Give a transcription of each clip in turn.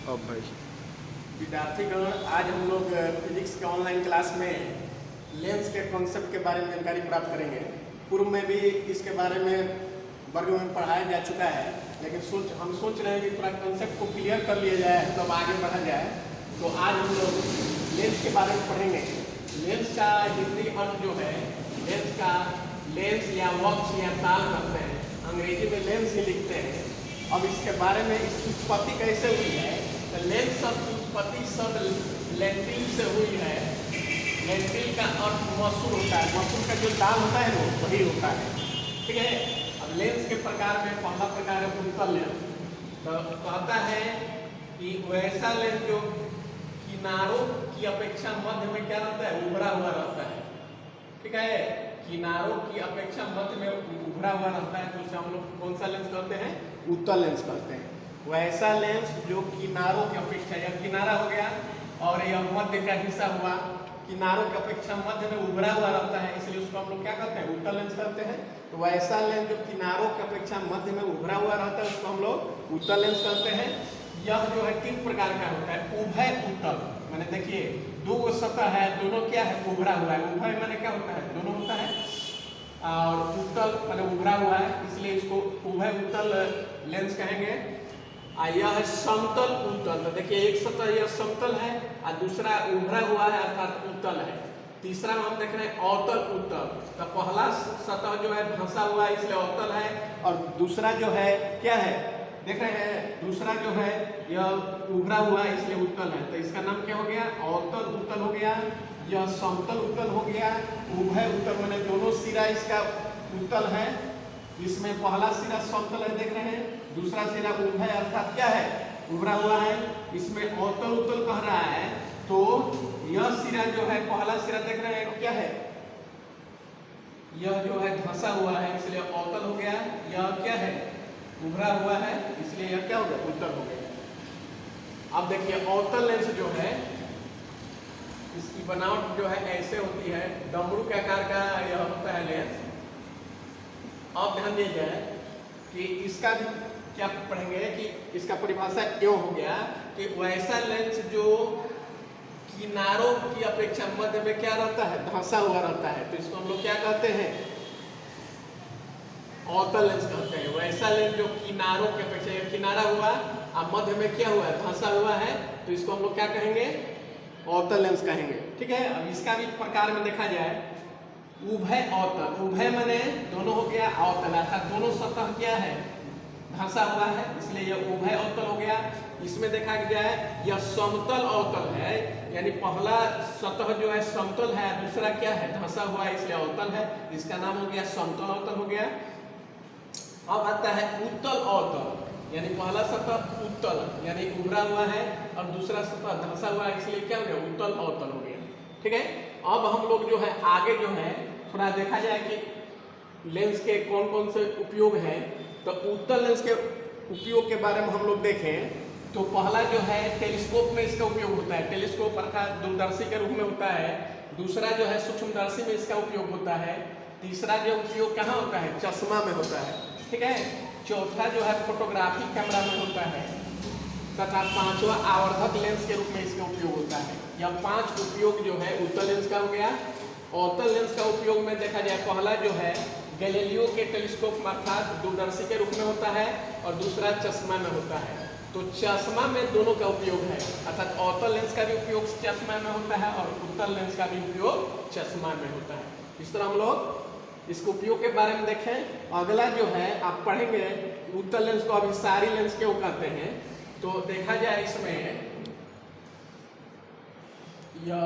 अब भाई विद्यार्थीगण, आज हम लोग फिजिक्स के ऑनलाइन क्लास में लेंस के कॉन्सेप्ट के बारे में जानकारी प्राप्त करेंगे। पूर्व में भी इसके बारे में वर्ग में पढ़ाया जा चुका है, लेकिन हम सोच रहे हैं कि पूरा कॉन्सेप्ट को क्लियर कर लिया जाए तब आगे बढ़ा जाए। तो आज हम लोग लेंस के बारे में पढ़ेंगे। लेंस का हिंदी अर्थ जो है, लेंस का लेंस या वक्ष या ताल करते हैं, अंग्रेजी में लेंस ही लिखते हैं। अब इसके बारे में इसकी उत्पत्ति कैसे हुई है, तो लेंस शब्द की उत्पत्ति शब्द लेंटिल से हुई है। लेंटिल का अर्थ मसूर होता है, मसूर का जो दाल होता है वो वही होता है, ठीक है। अब लेंस के प्रकार में पहला प्रकार है उत्तल लेंस। तो कहता है कि वैसा लेंस जो किनारों की अपेक्षा मध्य में क्या रहता है, उभरा हुआ रहता है, ठीक है। किनारों की अपेक्षा मध्य में उभरा हुआ रहता है, तो उसे हम लोग कौन सा लेंस कहते हैं, उत्तल लेंस कहते हैं। वैसा लेंस जो किनारों की अपेक्षा, यह किनारा हो गया और यह मध्य का हिस्सा हुआ, किनारों की अपेक्षा मध्य में उभरा हुआ रहता है, इसलिए उसको हम लोग क्या कहते हैं, उत्तल लेंस कहते हैं। तो वैसा लेंस जो किनारों की अपेक्षा मध्य में उभरा हुआ रहता है, उसको हम लोग उत्तल लेंस कहते हैं। यह जो है तीन प्रकार का होता है, उभय उत्तल। मैंने देखिए दो सतह है, दोनों क्या है, उभरा हुआ है। उभय मैंने क्या होता है, दोनों होता है, और उत्तल मैंने उभरा हुआ है, इसलिए इसको उभय उत्तल लेंस कहेंगे। यह समतल उत्तल, तो देखिए एक सतह यह समतल है और दूसरा उभरा हुआ है अर्थात उत्तल है। तीसरा में हम देख रहे हैं अवतल उत्तल। तो पहला सतह जो है धंसा हुआ है इसलिए अवतल है, और दूसरा जो है क्या है, देख रहे हैं, दूसरा जो है यह उभरा हुआ है इसलिए उत्तल है। तो इसका नाम क्या हो गया, अवतल उत्तल हो गया। यह समतल उत्तल हो गया। उभय उत्तल मैंने दोनों सिरा इसका उत्तल है, इसमें पहला सिरा समतल है देख रहे हैं, दूसरा सिरा उभय अर्थात क्या है, उभरा हुआ है, इसमें अवतल उत्तल कह रहा है। तो यह सिरा जो है, पहला सिरा देख रहे हैं क्या है, यह जो है धंसा हुआ है इसलिए अवतल हो गया। यह क्या है, उभरा हुआ है, इसलिए यह क्या हो गया, उत्तल हो गया। अब देखिए अवतल लेंस जो है, इसकी बनावट जो है ऐसे होती है, डमरू के आकार का यह होता है लेंस। अब ध्यान दिया जाए कि इसका भी क्या पढ़ेंगे कि इसका परिभाषा क्यों हो गया कि वैसा लेंस जो किनारों की अपेक्षा मध्य में क्या रहता है, धंसा हुआ रहता है, तो इसको हम लोग क्या कहते हैं, अवतल लेंस कहते हैं। वैसा लेंस जो किनारों की अपेक्षा, यह किनारा हुआ और मध्य में क्या हुआ है, धंसा हुआ है, तो इसको हम लोग क्या कहेंगे, अवतल लेंस कहेंगे, ठीक है। अब इसका भी प्रकार में देखा जाए, उभय अवतल, उभय माने दोनों हो गया, अवतल अर्थात दोनों सतह क्या है, धंसा हुआ है, इसलिए यह उभय अवतल हो गया। इसमें देखा जाए यह समतल अवतल है, यानी पहला सतह जो है समतल है, दूसरा क्या है, धंसा हुआ है, इसलिए अवतल है, इसका नाम हो गया समतल अवतल हो गया। अब आता है उत्तल अवतल, यानी पहला सतह उत्तल यानी उभरा हुआ है और दूसरा सतह धंसा हुआ है, इसलिए क्या हो गया, उत्तल अवतल हो गया, ठीक है। अब हम लोग जो है आगे जो है थोड़ा देखा जाए कि लेंस के कौन कौन से उपयोग हैं। तो उत्तल लेंस के उपयोग के बारे में हम लोग देखें तो पहला जो है टेलीस्कोप में इसका उपयोग होता है, टेलीस्कोप अर्थात दूरदर्शी के रूप में होता है। दूसरा जो है सूक्ष्मदर्शी में इसका उपयोग होता है। तीसरा जो उपयोग कहाँ होता है, चश्मा में होता है, ठीक है। चौथा जो है फोटोग्राफी कैमरा में होता है, तथा पांचवा आवर्धक लेंस के रूप में इसका उपयोग होता है। यह पांच उपयोग जो है उत्तल लेंस का हो गया। अवतल लेंस का उपयोग में देखा जाए, पहला जो है गैलीलियो के टेलीस्कोप अर्थात दूरदर्शी के रूप में होता है और दूसरा चश्मा में होता है। तो चश्मा में दोनों का उपयोग है, अर्थात अवतल लेंस का भी उपयोग चश्मा में होता है और उत्तल लेंस का भी उपयोग चश्मा में होता है। इस तरह हम लोग इसके उपयोग के बारे में देखें। अगला जो है आप पढ़ेंगे उत्तल लेंस को अभिसारी लेंस क्यों कहते हैं। तो देखा जाए इसमें यह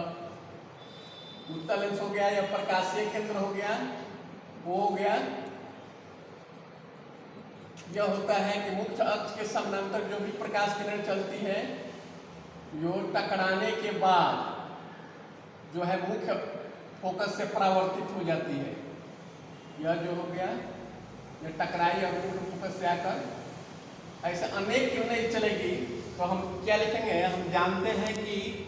उत्तल लेंस हो गया, यह प्रकाशीय केंद्र हो गया, वो हो गया। यह होता है कि मुख्य अक्ष के समानांतर जो भी प्रकाश किरण चलती है, जो टकराने के बाद जो है मुख्य फोकस से परावर्तित हो जाती है। यह जो हो गया, यह टकराई और मुख्य फोकस से आकर ऐसे अनेक किरणें चलेगी। तो हम क्या लिखेंगे, हम जानते हैं कि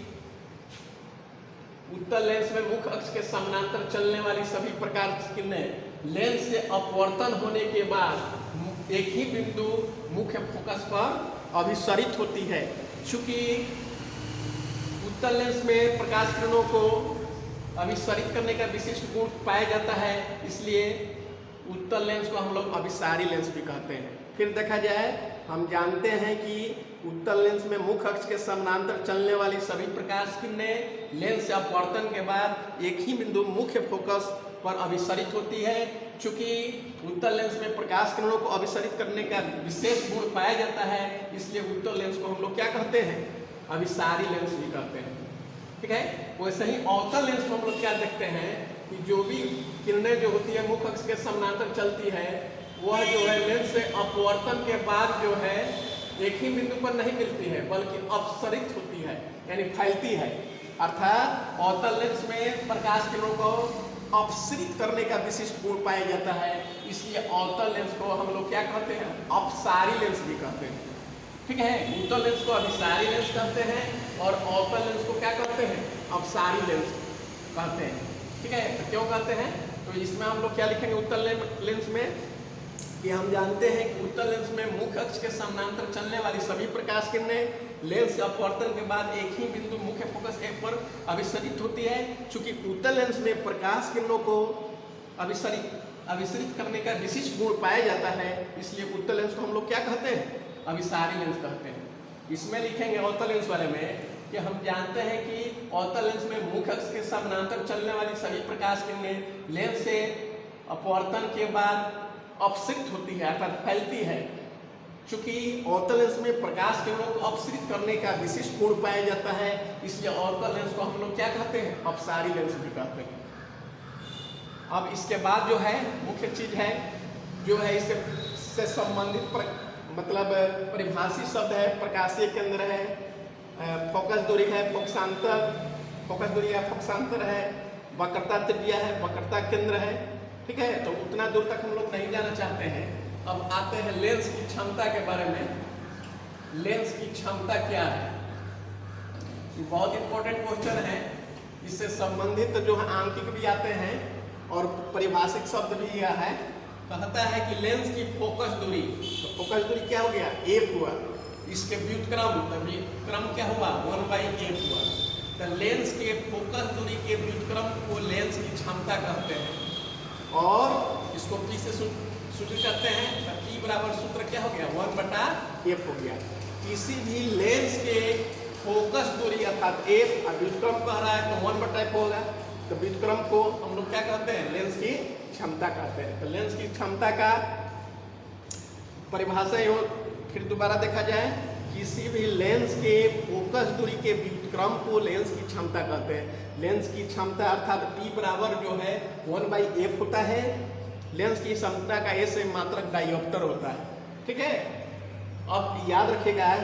उत्तल लेंस में मुख्य अक्ष के समानांतर चलने वाली सभी प्रकार की किरणें लेंस से अपवर्तन होने के बाद एक ही बिंदु मुख्य फोकस पर अभिसरित होती है। चूँकि उत्तल लेंस में प्रकाश किरणों को अभिसरित करने का विशिष्ट गुण पाया जाता है, इसलिए उत्तल लेंस को हम लोग अभिसारी लेंस भी कहते हैं। फिर देखा जाए, हम जानते हैं कि उत्तल लेंस में मुख्य अक्ष के समानांतर चलने वाली सभी प्रकाश किरणें लेंस से अपवर्तन के बाद एक ही बिंदु मुख्य फोकस पर अभिसरित होती है। चूँकि उत्तल लेंस में प्रकाश किरणों को अभिसरित करने का विशेष गुण पाया जाता है, इसलिए उत्तल लेंस को हम लोग क्या कहते हैं? अभिसारी लेंस भी कहते हैं। ठीक है। वैसे ही अवतल लेंस में हम लोग क्या देखते हैं कि जो भी किरणें जो होती है मुख्य अक्ष के समानांतर चलती है, वह जो है लेंस से अपवर्तन के बाद जो है एक ही बिंदु पर नहीं मिलती है, बल्कि अपसरित होती है, यानी फैलती है। अर्थात अवतल लेंस में प्रकाश किरणों को अपसरित करने का विशिष्ट गुण पाया जाता है, इसलिए अवतल लेंस को हम लोग क्या कहते हैं? अपसारी लेंस भी कहते हैं। ठीक है। उत्तल लेंस को अभिसारी लेंस कहते हैं और अवतल लेंस को क्या कहते हैं? अपसारी लेंस कहते हैं। ठीक है। तो क्यों कहते हैं? तो इसमें हम लोग क्या लिखेंगे उत्तल लेंस में कि हम जानते हैं कि उत्तल लेंस में मुख्य अक्ष के समानांतर चलने वाली सभी प्रकाश किरणें लेंस अपवर्तन के बाद एक ही बिंदु मुख्य फोकस एक पर अभिसरित होती है। चूंकि उत्तल लेंस में प्रकाश किरणों को अभिसरित करने का विशिष्ट गुण पाया जाता है, इसलिए उत्तल लेंस को हम लोग क्या कहते हैं? अभिसारी लेंस कहते हैं। इसमें लिखेंगे अवतल लेंस वाले में कि हम जानते हैं कि अवतल लेंस में मुख्य अक्ष के समानांतर चलने वाली सभी प्रकाश किरणें लेंस से अपवर्तन के बाद अपसरित होती है, अर्थात फैलती है। चूंकि अवतल लेंस में प्रकाश किरणों को अपसरित करने का विशिष्ट गुण पाया जाता है, इसलिए अवतल लेंस को हम लोग क्या कहते हैं? अपसारी लेंस भी कहते हैं। अब इसके बाद जो है मुख्य चीज है जो है इससे संबंधित मतलब परिभाषित शब्द है, प्रकाशीय केंद्र है, फोकस दूरी है, फोकस दूरी है, फोकसांतर है, वक्रता त्रिज्या है, वक्रता केंद्र है। ठीक है। तो उतना दूर तक हम लोग नहीं जाना चाहते हैं। अब आते हैं लेंस की क्षमता के बारे में। लेंस की क्षमता क्या है? ये बहुत इंपॉर्टेंट क्वेश्चन है। इससे संबंधित जो है आंकिक भी आते हैं और परिभाषिक शब्द भी यह है। कहता है कि लेंस की फोकस दूरी, तो फोकस दूरी क्या हो गया? एफ हुआ। इसके व्युत्क्रम, तो व्युत्क्रम क्या हुआ? 1/f हुआ। तो लेंस के फोकस दूरी के व्युत्क्रम को लेंस की क्षमता कहते हैं और इसको P से सूचित करते हैं। तो P बराबर सूत्र क्या हो गया? 1/f हो गया। किसी भी लेंस के फोकस दूरी अर्थात f और व्युत्क्रम कह रहा है तो 1/f होगा। तो व्युत्क्रम को हम लोग क्या कहते हैं? लेंस की क्षमता कहते हैं। तो लेंस की क्षमता का परिभाषा यो फिर दोबारा देखा जाए, किसी भी लेंस के फोकस दूरी के व्युत्क्रम को लेंस की क्षमता कहते हैं। लेंस की क्षमता अर्थात P बराबर जो है 1/f होता है। लेंस की क्षमता का A से मात्रक डायोप्टर होता है। ठीक है। अब याद रखिएगा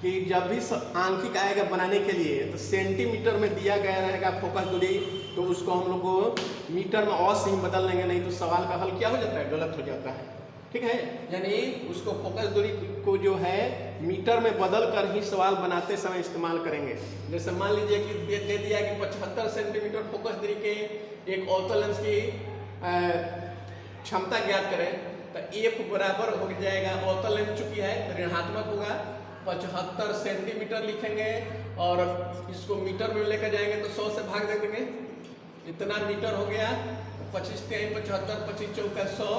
कि जब भी आंकिक आएगा बनाने के लिए तो सेंटीमीटर में दिया गया रहेगा फोकस दूरी, तो उसको हम लोग को मीटर में अवश्य ही बदल लेंगे, नहीं तो सवाल का हल क्या हो जाता है? गलत हो जाता है। ठीक है। यानी उसको फोकस दूरी को जो है मीटर में बदल कर ही सवाल बनाते समय इस्तेमाल करेंगे। जैसे मान लीजिए कि दे दिया कि 75 सेंटीमीटर फोकस दूरी के एक अवतल लेंस की क्षमता ज्ञात करें, तो F बराबर हो जाएगा, अवतल लेंस चुकी है ऋणात्मक होगा, 75 सेंटीमीटर लिखेंगे और इसको मीटर में लेकर जाएंगे तो 100 से भाग दे देंगे, इतना मीटर हो गया। 25 3 75, 25 4 100,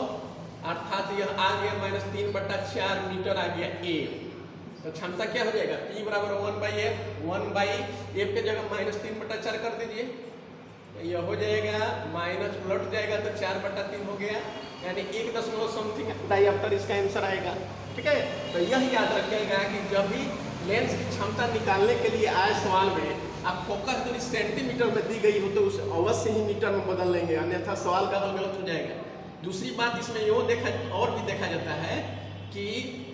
अर्थात यह आ गया -3/4 मीटर आ गया A। तो क्षमता क्या हो जाएगा? P बराबर 1/f, 1/f के जगह -3/4 कर दीजिए, तो यह हो जाएगा माइनस उलट जाएगा तो 4/3 हो गया, यानी 1 समथिंग डायोप्टर इसका आंसर आएगा। ठीक है। तो यह याद रखिएगा कि जब भी लेंस की क्षमता निकालने के लिए आए सवाल में आप फोकस दूरी सेंटीमीटर में दी गई हो तो उसे अवश्य ही मीटर में बदल लेंगे, अन्यथा सवाल का हल गलत हो जाएगा। दूसरी बात इसमें यो और भी देखा जाता है कि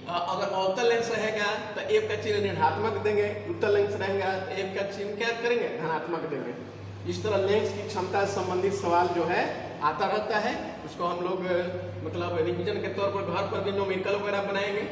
अगर अवतल लेंस रहेगा तो F का चिन्ह ऋणात्मक देंगे, उत्तल लेंस रहेगा तो F का चिन्ह क्या करेंगे? धनात्मक देंगे। इस तरह लेंस की क्षमता से संबंधित सवाल जो है आता रहता है। उसको हम लोग मतलब रिवीजन के तौर पर घर पर भी न्यूमेरिकल वगैरह बनाएंगे।